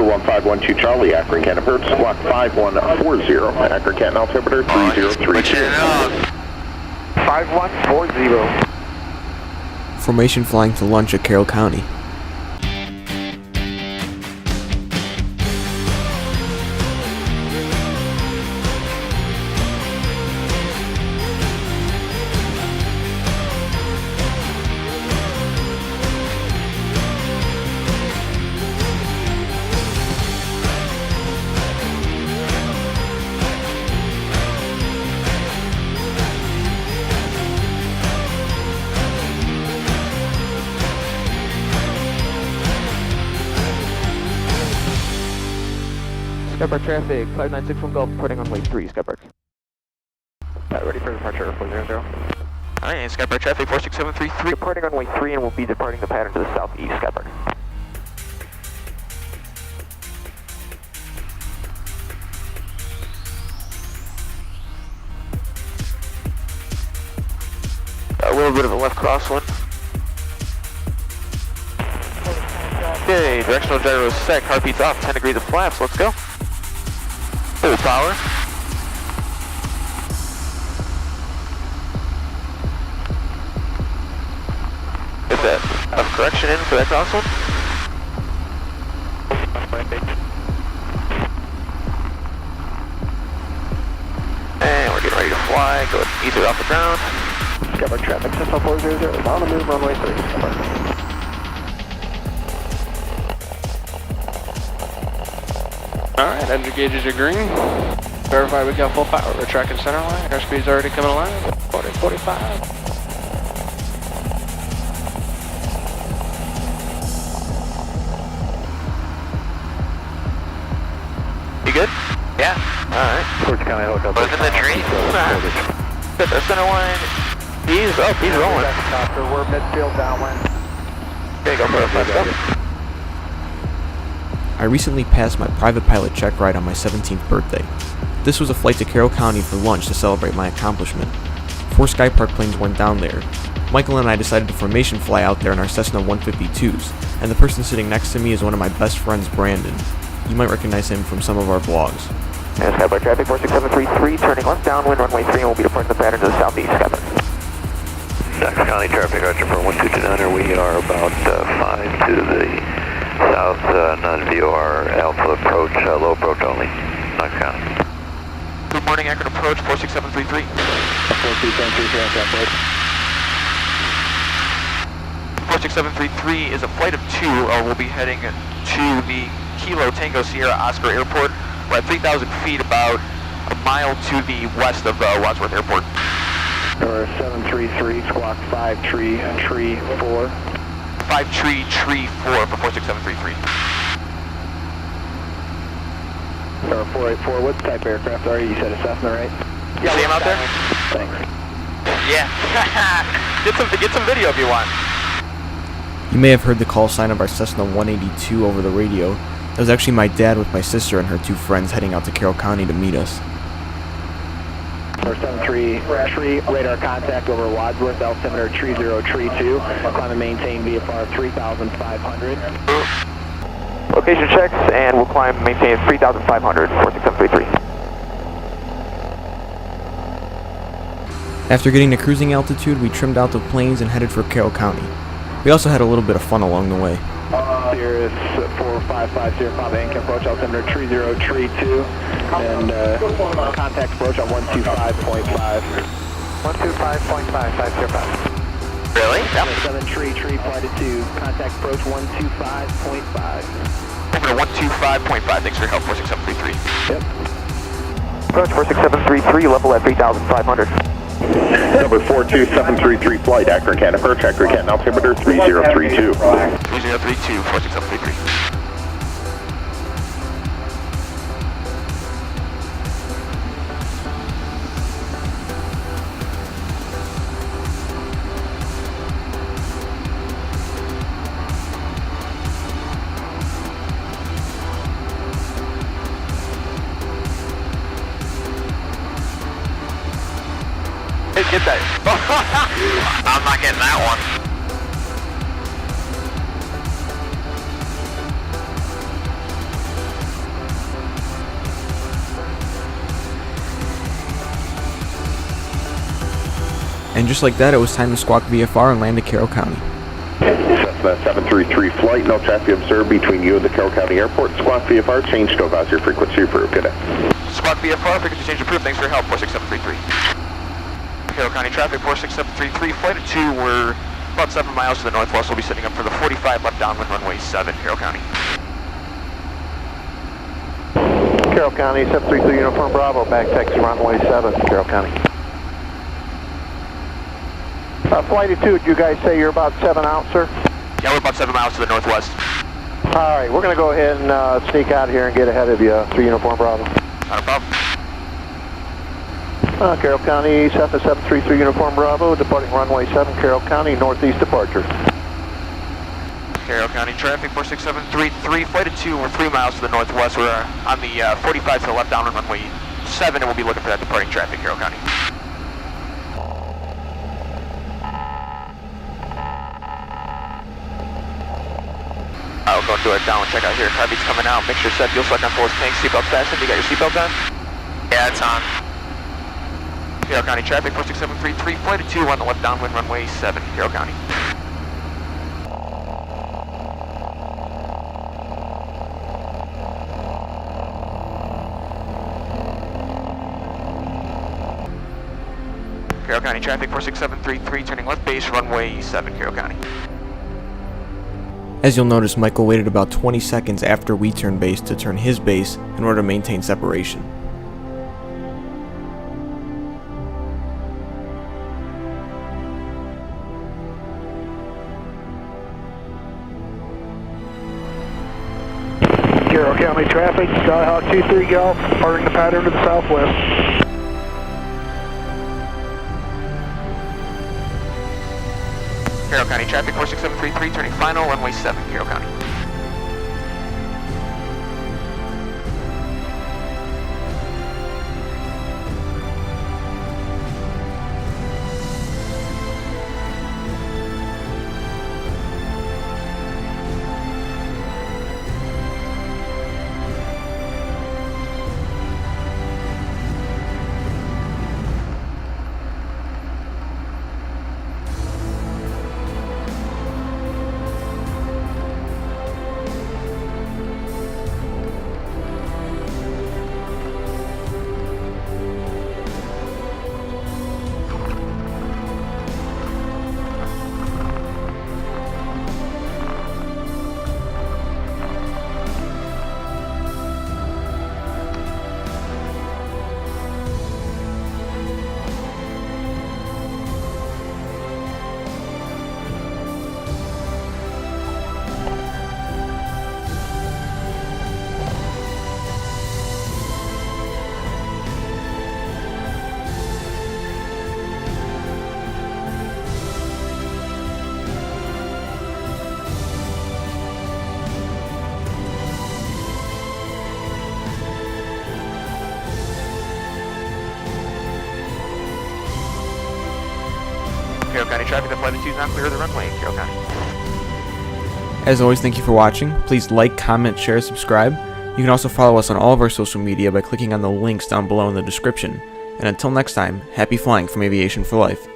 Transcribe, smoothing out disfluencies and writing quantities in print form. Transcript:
1512 Charlie, Akron, Canton approach, squawk 5140, Akron, Canton altimeter 3032. 5140. Formation flying to lunch at Carroll County. Skypark traffic, 596 from Gulf, reporting on wave 3, Skypark. Ready for departure, 400. Alright, Skypark traffic, 46733. Reporting on wave 3 and we'll be departing the pattern to the southeast, Skypark. A little bit of a left crosswind. Okay, directional gyro is set, car beats off, 10 degrees of flaps, let's go. Full power. Is that enough correction in for that crosswind? And we're getting ready to fly, go easier off the ground. Skypark traffic, Cessna 400, on the move, runway 3, Skypark. Alright, engine gauges are green. Verify we got full power. We're tracking center line. Airspeed's already coming alive. 40, 45. You good? Yeah. Alright. Towards County Helicopter. Was in the tree? Good, the center line. He's rolling. Helicopter, we're midfield downwind. There you go, bro. Let's go. I recently passed my private pilot check ride on my 17th birthday. This was a flight to Carroll County for lunch to celebrate my accomplishment. 4 Skypark planes went down there. Michael and I decided to formation fly out there in our Cessna 152s, and the person sitting next to me is one of my best friends, Brandon. You might recognize him from some of our vlogs. And Skypark traffic, 46733, turning left downwind, runway 3, and we'll be departing the pattern to the southeast, Skypark. Knox County traffic, Archer for 1229, we are about 5 to the south, non-VOR alpha approach, low approach only, Knox County. Good morning, Akron approach, 46733. 46733 is a flight of 2. We'll be heading to the Kilo Tango Sierra Oscar Airport. We're at 3,000 feet, about a mile to the west of Wadsworth Airport. Or 733, squawk 5 tree 4. 5 tree 4 for 46733. Or 484, what type of aircraft are you? You said a Cessna, right? You see him out there? Thanks. Yeah. get some video if you want. You may have heard the call sign of our Cessna 182 over the radio. That was actually my dad with my sister and her 2 friends heading out to Carroll County to meet us. Or 73, radar contact over Wadsworth, altimeter 3032, climb and maintain VFR 3,500. Location checks, and we'll climb and maintain 3,500, 46733. After getting to cruising altitude, we trimmed out the planes and headed for Carroll County. We also had a little bit of fun along the way. Sirius 4550, Papa Inc. approach, altimeter 3032, and contact approach on 125.5. 125.5, 505. Really? Yep. 7 tree flight at 2, contact approach 125.5. Over 125.5, thanks for your help, 46733. Yep. Approach 46733, level at 3,500. Number 42733 flight, Akron, Canton approach, Akron, Canton altimeter 3032. 3032, 46733. Get that. I'm not getting that one. And just like that, it was time to squawk VFR and land at Carroll County. Cessna 733 flight, no traffic observed between you and the Carroll County Airport. Squawk VFR, change to advisory frequency approved. Good day. Squawk VFR, frequency change approved. Thanks for your help, 46733. Carroll County traffic, 46733, flight at 2. We're about 7 miles to the northwest. We'll be setting up for the 45 left downwind runway 7, Carroll County. Carroll County, 733 Uniform Bravo, back taxi runway 7, Carroll County. Flight at 2, did you guys say you're about 7 out, sir? Yeah, we're about 7 miles to the northwest. All right, we're going to go ahead and sneak out here and get ahead of you, 3 Uniform Bravo. Not a problem. Carroll County, Cessna 733 Uniform Bravo, departing runway 7, Carroll County, northeast departure. Carroll County traffic, 46733, flight at 2. We're 3 miles to the northwest. We're on the 45 to the left downwind runway 7, and we'll be looking for that departing traffic, Carroll County. Alright, we'll go do a downwind check out here. Carbeat's coming out. Make sure set fuel select on full tank. Seatbelt fastened. You got your seatbelt on? Yeah, it's on. Carroll County traffic, 46733, flight at 2 on the left downwind runway 7, Carroll County. Carroll County traffic, 46733, turning left base, runway 7, Carroll County. As you'll notice, Michael waited about 20 seconds after we turned base to turn his base in order to maintain separation. Carroll County traffic, Skyhawk 23 Golf, departing the pattern to the southwest. Carroll County traffic, 46733, turning final, runway 7, Carroll County. Carroll County traffic, the flight at 2 is now clear of the runway in Carroll County. As always, thank you for watching. Please like, comment, share, subscribe. You can also follow us on all of our social media by clicking on the links down below in the description. And until next time, happy flying from Aviation for Life.